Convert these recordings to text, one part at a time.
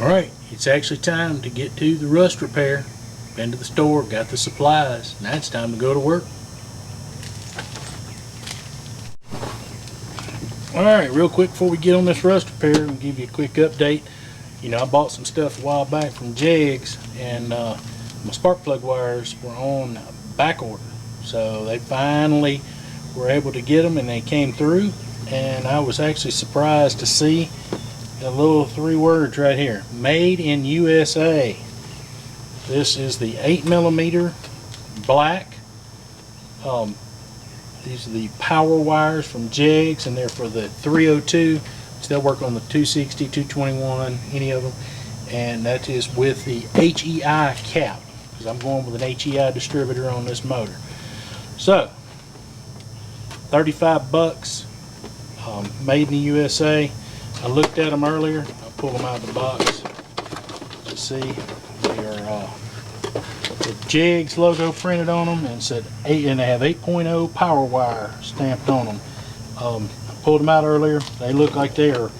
Alright, it's actually time to get to the rust repair. Been to the store, got the supplies. Now it's time to go to work. Alright, real quick before we get on this rust repair, I'll give you a quick update. You know, I bought some stuff a while back from Jegs, and my spark plug wires were on back order. So they finally were able to get them, and they came through. And I was actually surprised to see a little 3 words right here: made in USA. This is the 8mm black. These are the power wires from Jegs, and they're for the 302. Still work on the 260, 221, any of them. And that is with the HEI cap, because I'm going with an HEI distributor on this motor. So, 35 bucks, made in the USA. I looked at them earlier. I'll pull them out of the box to see. They are the Jegs logo printed on them, and said 8, and they have 8.0 power wire stamped on them. I pulled them out earlier. They look like they are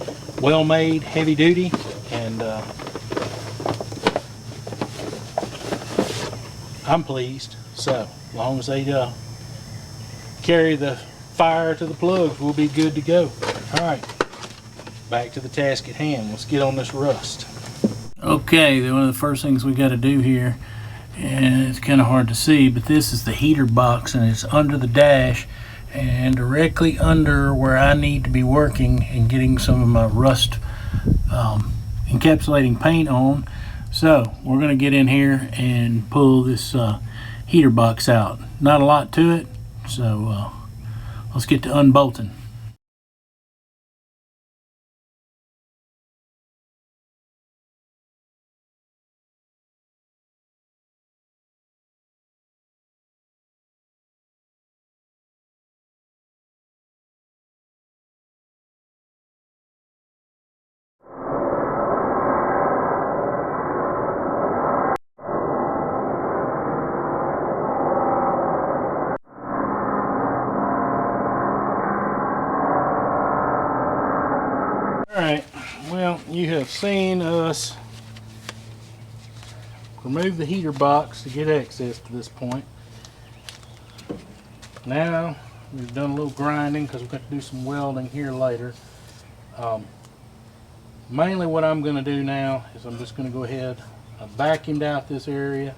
well made, heavy duty, and I'm pleased. So as long as they carry the fire to the plugs, we'll be good to go. Alright, back to the task at hand. Let's get on this rust. Okay, one of the first things we got to do here, and it's kind of hard to see, but this is the heater box, and it's under the dash and directly under where I need to be working and getting some of my rust encapsulating paint on. So we're going to get in here and pull this heater box out. Not a lot to it, so let's get to unbolting. Alright, well, you have seen us remove the heater box to get access to this point. Now, we've done a little grinding because we've got to do some welding here later. Mainly what I'm going to do now is I'm just going to go ahead, I vacuumed out this area.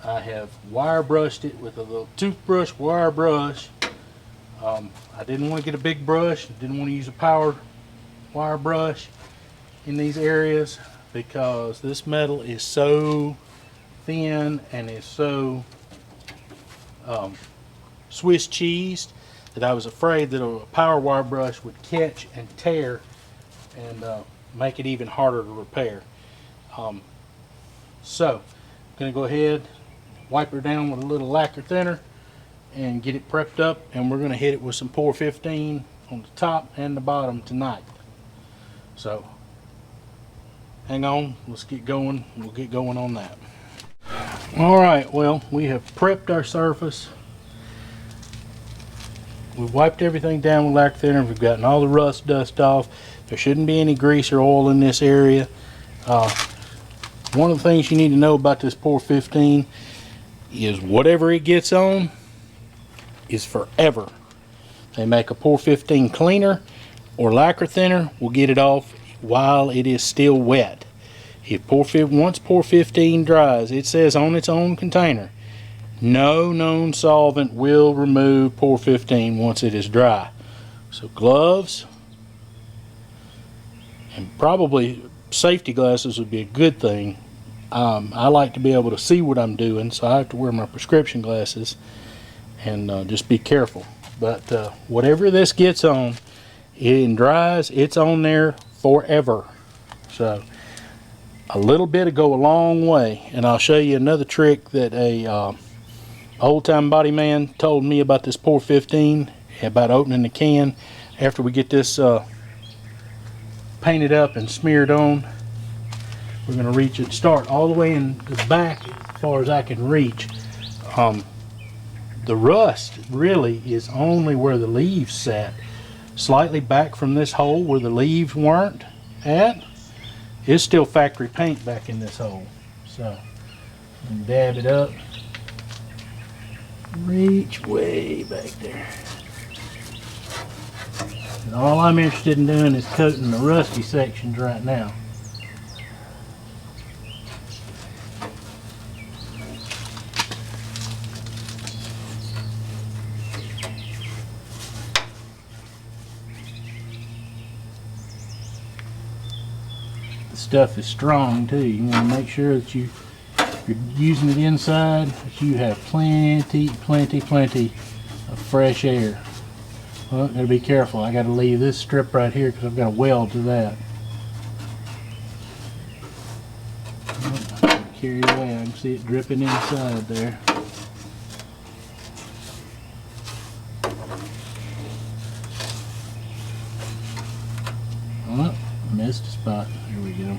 I have wire brushed it with a little toothbrush wire brush. I didn't want to get a big brush, didn't want to use a power wire brush in these areas because this metal is so thin and is so Swiss cheesed that I was afraid that a power wire brush would catch and tear and make it even harder to repair. So I'm going to go ahead, wipe her down with a little lacquer thinner and get it prepped up, and we're going to hit it with some Pour 15 on the top and the bottom tonight. So hang on, let's get going. We'll get going on that. Alright, well, we have prepped our surface. We've wiped everything down with lacquer thinner. We've gotten all the rust dust off. There shouldn't be any grease or oil in this area. One of the things you need to know about this Pour 15 is whatever it gets on is forever. They make a Pour 15 cleaner or lacquer thinner will get it off while it is still wet. If once Pour 15 dries, it says on its own container, no known solvent will remove Pour 15 once it is dry. So gloves and probably safety glasses would be a good thing. I like to be able to see what I'm doing, so I have to wear my prescription glasses and just be careful. But whatever this gets on, it dries, it's on there forever. So a little bit will go a long way, and I'll show you another trick that a old-time body man told me about this Pour 15, about opening the can after we get this painted up and smeared on. We're going to reach it, start all the way in the back as far as I can reach. The rust really is only where the leaves sat, slightly back from this hole where the leaves weren't at. It's still factory paint back in this hole. So, dab it up. Reach way back there. And all I'm interested in doing is coating the rusty sections right now. The stuff is strong too. You want to make sure that you're using it inside, that you have plenty of fresh air. Well, gotta be careful. I gotta leave this strip right here because I've got a weld to that. Oh, carried away. I can see it dripping inside there. Oh, missed a spot. Here we go.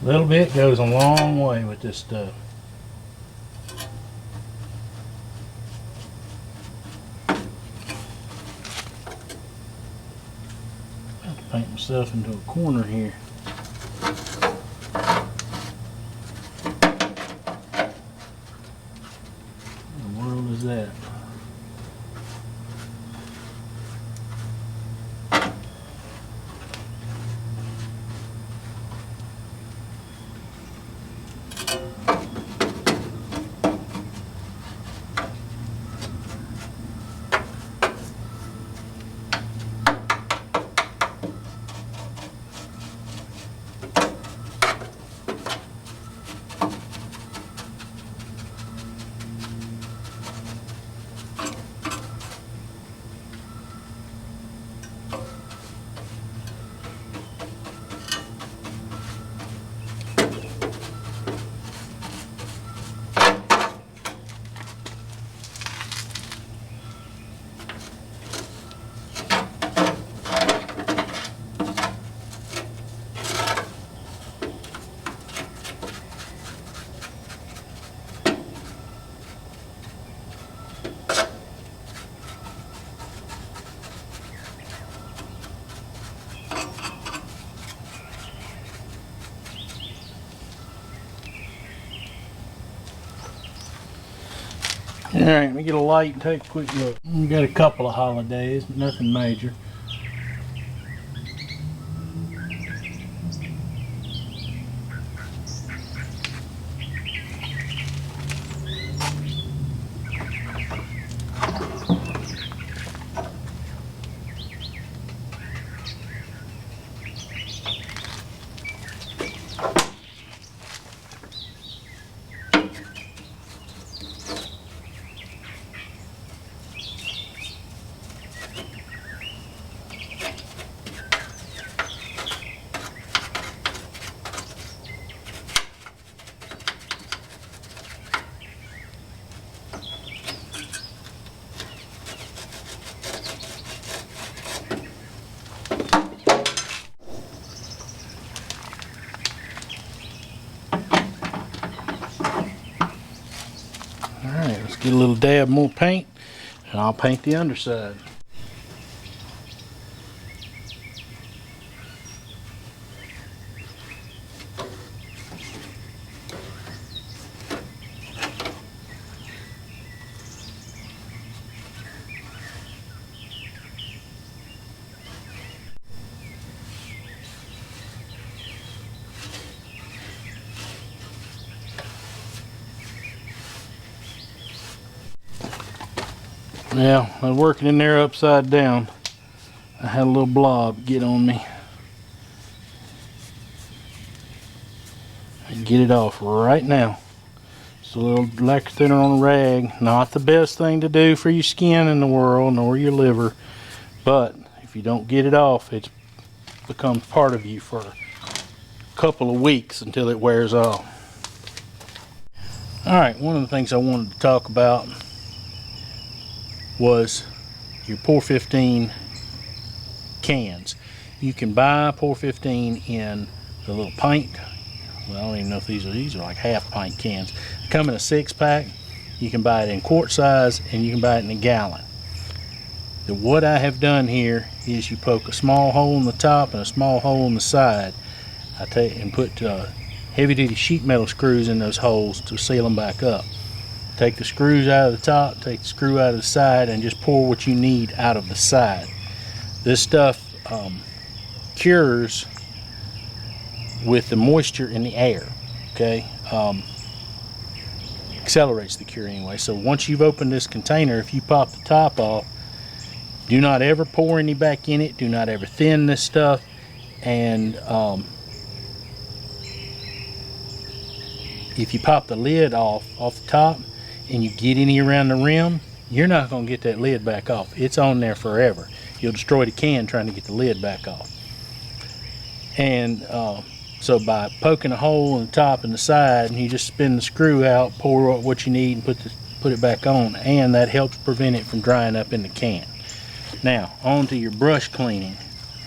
A little bit goes a long way with this stuff. I have to paint myself into a corner here. What in the world is that? Alright, let me get a light and take a quick look. We got a couple of holidays, but nothing major. Alright, let's get a little dab more paint and I'll paint the underside. Now, I was working in there upside down. I had a little blob get on me. I can get it off right now. It's a little lacquer thinner on a rag. Not the best thing to do for your skin in the world, nor your liver. But if you don't get it off, it becomes part of you for a couple of weeks until it wears off. Alright, one of the things I wanted to talk about was your Pour 15 cans. You can buy Pour 15 in the little pint well, I don't even know if these are like half pint cans. They come in a 6-pack. You can buy it in quart size and you can buy it in a gallon. What I have done here is you poke a small hole in the top and a small hole in the side. I take and put heavy duty sheet metal screws in those holes to seal them back up. Take the screws out of the top, take the screw out of the side, and just pour what you need out of the side. This stuff cures with the moisture in the air, okay? Accelerates the cure anyway. So once you've opened this container, if you pop the top off, do not ever pour any back in it. Do not ever thin this stuff. And if you pop the lid off the top and you get any around the rim, you're not going to get that lid back off. It's on there forever. You'll destroy the can trying to get the lid back off. And so by poking a hole in the top and the side, and you just spin the screw out, pour what you need, and put it back on, and that helps prevent it from drying up in the can. Now, on to your brush cleaning.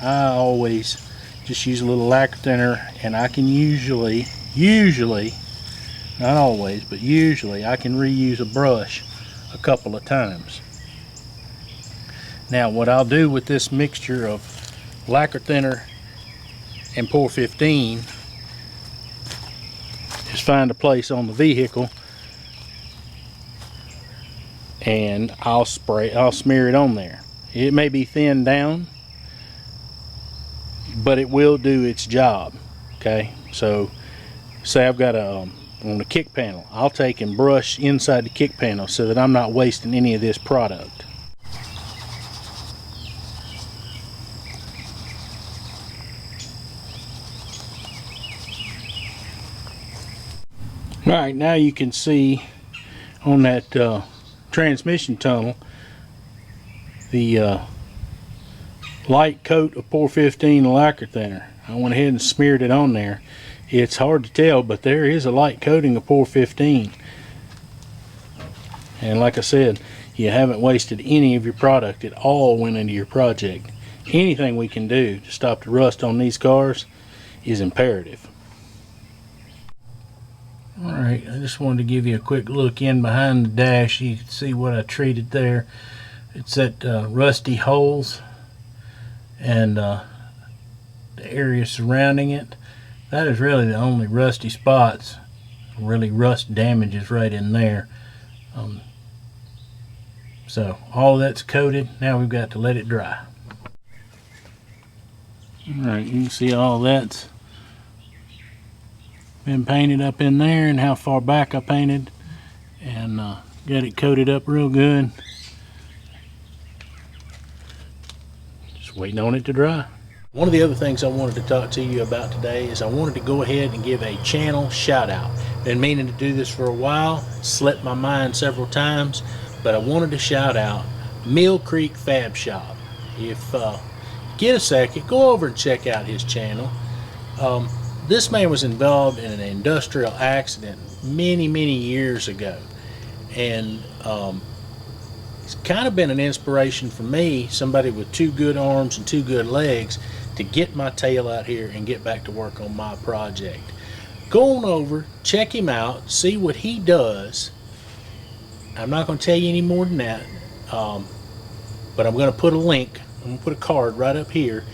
I always just use a little lacquer thinner, and I can usually, not always, but usually I can reuse a brush a couple of times. Now, what I'll do with this mixture of lacquer thinner and pour 15 is find a place on the vehicle and I'll smear it on there. It may be thinned down, but it will do its job. Okay, so say I've got on the kick panel, I'll take and brush inside the kick panel so that I'm not wasting any of this product. Alright, now you can see on that transmission tunnel the light coat of pour 15 lacquer thinner. I went ahead and smeared it on there. It's hard to tell, but there is a light coating of pour 15. And like I said, you haven't wasted any of your product. It all went into your project. Anything we can do to stop the rust on these cars is imperative. Alright, I just wanted to give you a quick look in behind the dash. You can see what I treated there. It's that rusty holes and the area surrounding it. That is really the only rusty spots. Really rust damage is right in there. So all that's coated. Now we've got to let it dry. Alright, you can see all that's been painted up in there and how far back I painted, and got it coated up real good. Just waiting on it to dry. One of the other things I wanted to talk to you about today is I wanted to go ahead and give a channel shout out. Been meaning to do this for a while, slipped my mind several times, but I wanted to shout out Mill Creek Fab Shop. If get a second, go over and check out his channel. This man was involved in an industrial accident many years ago, and it's kind of been an inspiration for me, somebody with 2 good arms and 2 good legs, to get my tail out here and get back to work on my project. Go on over, check him out, see what he does. I'm not going to tell you any more than that, but I'm going to put a link, I'm going to put a card right up here,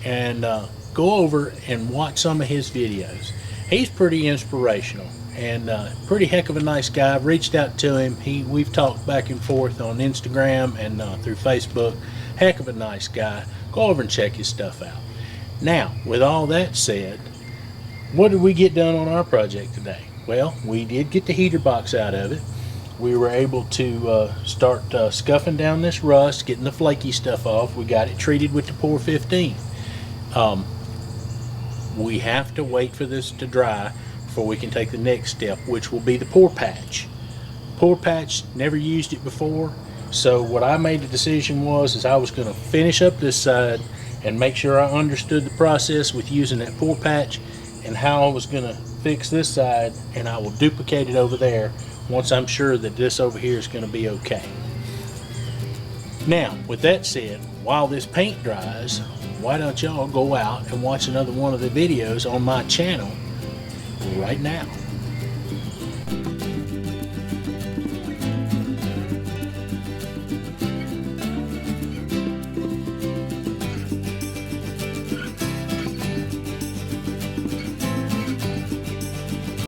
and go over and watch some of his videos. He's pretty inspirational and pretty heck of a nice guy. I've reached out to him. We've talked back and forth on Instagram and through Facebook. Heck of a nice guy. Go over and check his stuff out. Now, with all that said, what did we get done on our project today? Well, we did get the heater box out of it. We were able to start scuffing down this rust, getting the flaky stuff off. We got it treated with the pour 15. We have to wait for this to dry before we can take the next step, which will be the pour patch. Pour patch, never used it before, so what I made the decision is I was going to finish up this side and make sure I understood the process with using that pour patch and how I was going to fix this side, and I will duplicate it over there once I'm sure that this over here is going to be okay. Now, with that said, while this paint dries, why don't y'all go out and watch another one of the videos on my channel right now.